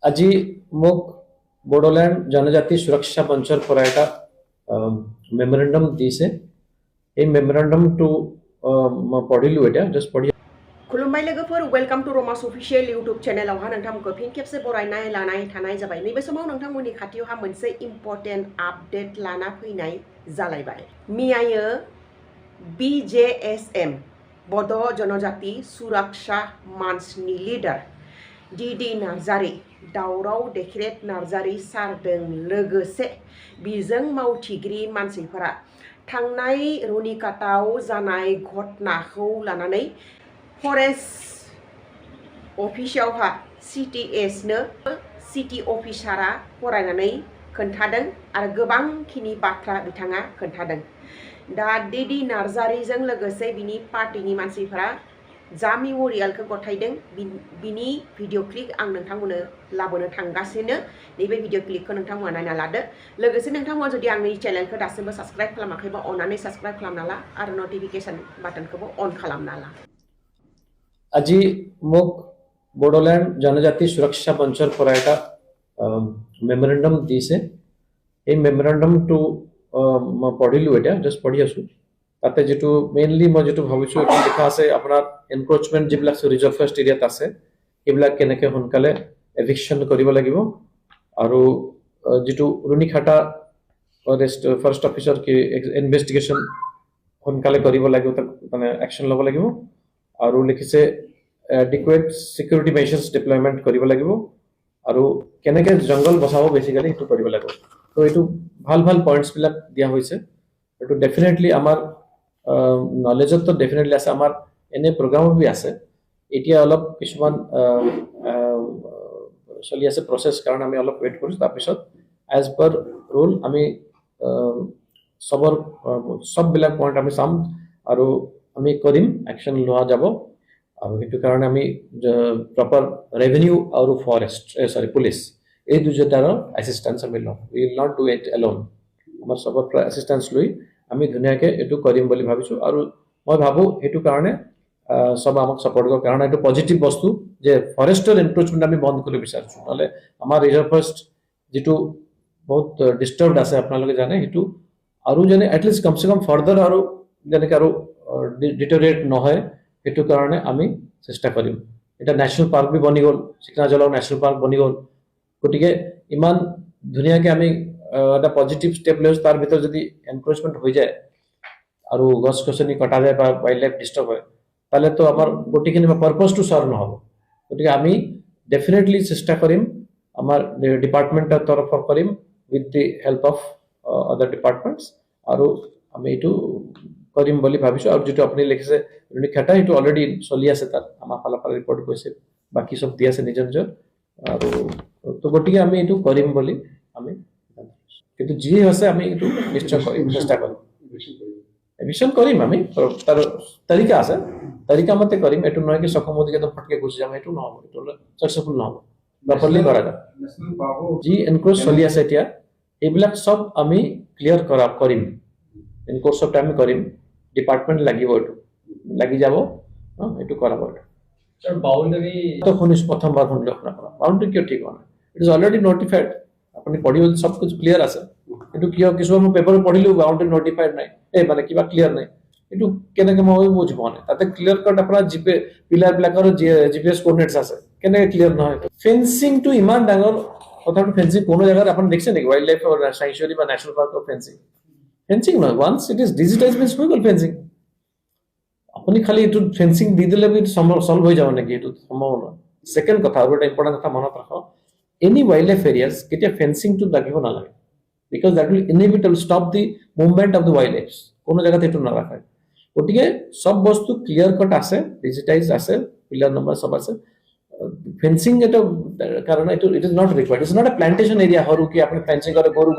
আজি মোক বড়োল্যান্ড জনজাতি সুৰক্ষা মঞ্চৰ পৰা এটা মেমৰেণ্ডাম দিছে। এই মেমৰেণ্ডামটো মই পঢ়িলোঁ, এতিয়া জাষ্ট পঢ়ি। खुलुमबाय लोगोफोर, वेलकाम टू रमास अफिशियल यूट्यूब चेनेलावहा नोंथांमोनखौ फिन खेबसे बरायनाय लानाय थानाय जाबाय। नैबे समाव नोंथांमोननि खाथियावहा मोनसे इम्पर्टेन्ट आपडेट लाना फैनाय जालायबाय। मियायो BJSM बड' जनजाति सुरक्षा मंचनि लिडार डिडि नार्जारी, दावराव डेक्रेट नार्जारी सारदों लोगोसे बिजों मावथिगिरि मानसिफोरा थांनाय रुनिकाटाव जानाय घटनाखौ लानानै फरेस्ट अफिसावहा CTS नो सिटी अफिसारा फरायनानै खोन्थादों आरो गोबांखिनि बाथ्रा बिथाङा खोन्थादों। दा डिडि नार्जारीजों लोगोसे बिनि पार्टीनि मानसिफोरा जा मेम'रियेलखौ गथायदों बिनि भिडिअ क्लिप आं नोंथांमोननो लाबोनो थांगासिनो। नैबे भिडिअ क्लिपखौ नोंथांमोना नायना लादो। लोगोसे नोंथांमोना जुदि आंनि चेनेलखौ दासिमबो साबस्क्राइब खालामाखैबा अननानै साबस्क्राइब खालामना ला आरो नटिफिकेशन बाटनखौबो अन खालामना ला। আজি মোক বড়োল্যান্ড জনজাতি সুরক্ষা মঞ্চৰ পৰা এটা মেমৰেণ্ডাম দিছে। এই মেমৰেণ্ডামটো মই পঢ়িলোঁ, এতিয়া জাষ্ট পঢ়ি আছোঁ। তাতে যেটো মেইনলি মই যেটো ভাবিছোঁ এখন লিখা আছে আপোনাৰ এনক্ৰোচমেণ্ট যিবিলাক ৰিজাৰ্ভ ফৰেষ্ট এৰিয়াত আছে সেইবিলাক কেনেকৈ সোনকালে এভিকশ্যন কৰিব লাগিব আৰু যেটো ৰুনিখাটা ফৰেষ্ট অফিচৰ কি ইনভেষ্টিগেশ্যন সোনকালে কৰিব লাগিব, তাক মানে একশ্যন ল'ব লাগিব আৰু লিখিছে এডিকুৱেট সিকিউৰিটি মেজাৰ্স ডিপ্লয়মেণ্ট কৰিব লাগিব আৰু কেনেকৈ জংগল বচাব বেসিক্যালি সেইটো কৰিব লাগিব। তো এইটো ভাল ভাল পইণ্টছবিলাক দিয়া হৈছে। এইটো ডেফিনেটলি আমাৰ নলেজত তো ডেফিনেটলি আছে, আমাৰ এনে প্ৰগ্ৰামো বি আছে। এতিয়া অলপ কিছুমান চলি আছে প্ৰচেছ, কাৰণ আমি অলপ ৱেইট কৰিছোঁ। তাৰপিছত এজ পাৰ ৰুল আমি সববিলাক পইণ্ট আমি চাম আৰু আমি কৰিম, একশ্যন লোৱা যাব। আৰু সেইটো কাৰণে আমি প্ৰপাৰ ৰেভিনিউ আৰু ফৰেষ্ট পুলিচ এই দুয়োটাৰ এছিষ্টেঞ্চ আমি ল'ম। We will not do it alone. আমাৰ সবৰ পৰা এছিষ্টেঞ্চ লৈ আমি ধুনীয়াকৈ এইটো কৰিম বুলি ভাবিছোঁ। আৰু মই ভাবোঁ সেইটো কাৰণে সব আমাক ছাপোৰ্ট কৰিব, কাৰণ এইটো পজিটিভ বস্তু যে ফৰেষ্টৰ এনক্ৰোচমেণ্ট আমি বন্ধ কৰিব বিচাৰিছোঁ। নহ'লে আমাৰ ৰিজাৰ্ভ ফৰেষ্ট যিটো বহুত ডিষ্টাৰ্বড আছে আপোনালোকে জানে, সেইটো আৰু যেনে এটলিষ্ট কমচে কম ফাৰ্ডাৰ আৰু যেনেকৈ আৰু ডিটৰিয়েট নহয় সেইটো কাৰণে আমি চেষ্টা কৰিম। এটা নেশ্যনেল পাৰ্ক বি বনি গ'ল, চিকনাজলাও নেশ্যনেল পাৰ্ক বনি গ'ল। গতিকে ইমান ধুনীয়াকৈ আমি এটা পজিটিভ ষ্টেপ লৈছোঁ। তাৰ ভিতৰত যদি এনক্ৰোচমেণ্ট হৈ যায় আৰু গছ গছনি কটা যায় বা ৱাইল্ড লাইফ ডিষ্টাৰ্ব হয়, তাহলে তো আমাৰ গোটেইখিনি পাৰ্পজটো চাৰ্ভ নহ'ব। গতিকে আমি ডেফিনেটলি চেষ্টা কৰিম, আমাৰ ডিপাৰ্টমেণ্টৰ তৰফৰ কৰিম উইথ দি হেল্প অফ আদাৰ ডিপাৰ্টমেণ্টছ, আৰু আমি এইটো কৰিম বুলি ভাবিছোঁ। আৰু যিটো আপুনি লিখিছে ৰুনিখাটা, সেইটো অলৰেডি চলি আছে, তাত আমাৰ ফালৰ পৰা ৰিপৰ্ট গৈছে, বাকী চব দি আছে নিজৰ নিজৰ। আৰু তো গতিকে আমি এইটো কৰিম বুলি আমি, কিন্তু যি হৈছে আমি এইটো নিশ্চয় কৰিম, চেষ্টা কৰিম, এভিকশ্যন কৰিম। আমি তাৰ তালিকা আছে, তালিকা মতে কৰিম। এইটো নহয় কি চকমতিকে তো ফটকে গুচি যাম, এইটো নহ'ব, এইটো ছাকচেছফুল নহ'ব। প্ৰপাৰলি কৰা যায়। যি এনক্ৰোচ চলি আছে এতিয়া এইবিলাক চব আমি ক্লিয়াৰ কৰিম, এনক্ৰোচ অফ টাইম কৰিম। ডিপাৰ্টমেণ্ট লাগিব, এইটো লাগি যাব, এইটো কৰাব। বাউণ্ডাৰী তো শুনিছোঁ, প্ৰথমবাৰ শুনিলোঁ আপোনাৰ পৰা। বাউণ্ডাৰী কিয় ঠিক হোৱা নাই? It is already notified. আপুনি পঢ়িব চব কিছু ক্লিয়াৰ আছে, কিন্তু কিয় কিছুমান মই পেপাৰ পঢ়িলোঁ বাউণ্ডাৰী নটিফাইড নাই, মানে কিবা ক্লিয়াৰ নাই। এইটো কেনেকৈ মই বুজি পোৱা নাই। তাতে ক্লিয়াৰ কাট আপোনাৰ পিলাৰবিলাকৰ GPS কোঅৰ্ডিনেটছ আছে, কেনেকৈ ক্লিয়াৰ নহয়? ফেন্সিংটো ইমান ডাঙৰ কথাটো, ফেন্সিং কোনো জেগাত আপুনি দেখিছে নেকি? ৱাইল্ড লাইফ চেংচুৰী বা নেশ্যনেল পাৰ্কৰ ফেন্সিং ফেন্সিং নহয়। Once it is digitise means হৈ গ'ল ফেন্সিং। আপুনি খালি এইটো ফেন্সিং দি দিলে চল্ভ হৈ যাব নেকি? এইটো সম্ভৱ নহয়। ছেকেণ্ড কথা, আৰু এটা ইম্পৰ্টেণ্ট কথা মনত ৰাখক, এনি ৱাইল্ড লাইফ এৰিয়াজ কেতিয়া ফেন্সিংটো লাগিব নালাগে, because that will inevitable stop the movement of the wild life. কোনো জেগাত এইটো নাৰাখে। গতিকে চব বস্তু ক্লিয়াৰ কাট আছে, ডিজিটাইজ আছে, পিলাৰ নম্বৰ চব আছে। ফেন্সিং এটা কাৰণে এইটো it is not required. It's not a plantation area সৰু কি আপুনি ফেন্সিং কৰে গৰু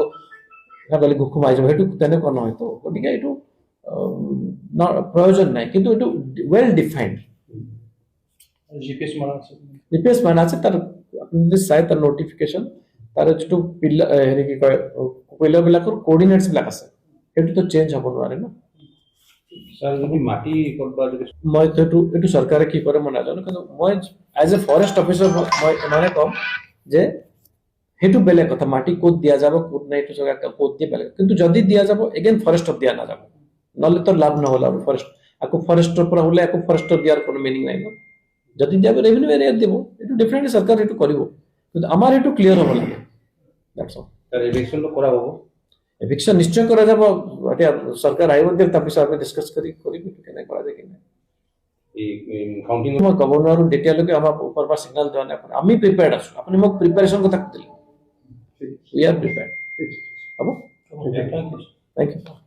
সোমাই যাব, সেইটো তেনেকুৱা নহয়। তো গতিকে এইটো প্ৰয়োজন নাই, কিন্তু এইটো ৱেল ডিফাইণ্ড। জিপিএছ মান আছে, তাৰ আপুনি যদি চাই তাৰ নটিফিকেশ্যন, তাৰ যিটো হেৰি কি কয় পিলাৰবিলাকৰ কোঅৰ্ডিনেটছবিলাক আছে, সেইটোতো চেঞ্জ হ'ব নোৱাৰে ন। মই এইটো চৰকাৰে কি কৰে মই নাজানো, কিন্তু মই এজ এ ফৰেষ্ট অফিচাৰ মই ইমানে ক'ম যে সেইটো বেলেগ কথা মাটি ক'ত দিয়া যাব ক'ত নাই এইটো জগা ক'ত দিয়ে বেলেগ কিন্তু যদি দিয়া যাব এগেইন ফৰেষ্টত দিয়া নাযাব নহ'লে তো লাভ নহ'ল আৰু ফৰেষ্ট আকৌ ফৰেষ্টৰ পৰা হ'লে আকৌ ফৰেষ্টত দিয়াৰ কোনো মিনিং নাই ন যদি দিয়া ৰেভিনিউ এৰিয়াত দিব এইটো ডেফিনেটলি চৰকাৰ সেইটো কৰিব কিন্তু আমাৰ এইটো ক্লিয়াৰ হ'ব লাগে দ্যাটছ অল তাৰ ইলেকশ্যনটো কৰা হ'ব এভিকশ্যন নিশ্চয় কৰা যাব এতিয়া চৰকাৰ আহিব দিয়ক তাৰপিছত আমি ডিছকাছ কৰিম এইটো কেনে কৰা যায় কেনে এই কাউণ্টিং মই ক'ব নোৱাৰো তেতিয়ালৈকে আমাৰ ওপৰৰ পৰা চিগনেল দিয়া নাই আমি প্ৰিপেয়াৰ্ড আছো আপুনি মোক প্ৰিপাৰেশ্যন কথা সুধিলে উই আৰ প্ৰিপেয়াৰ্ড হ'ব থেংক ইউ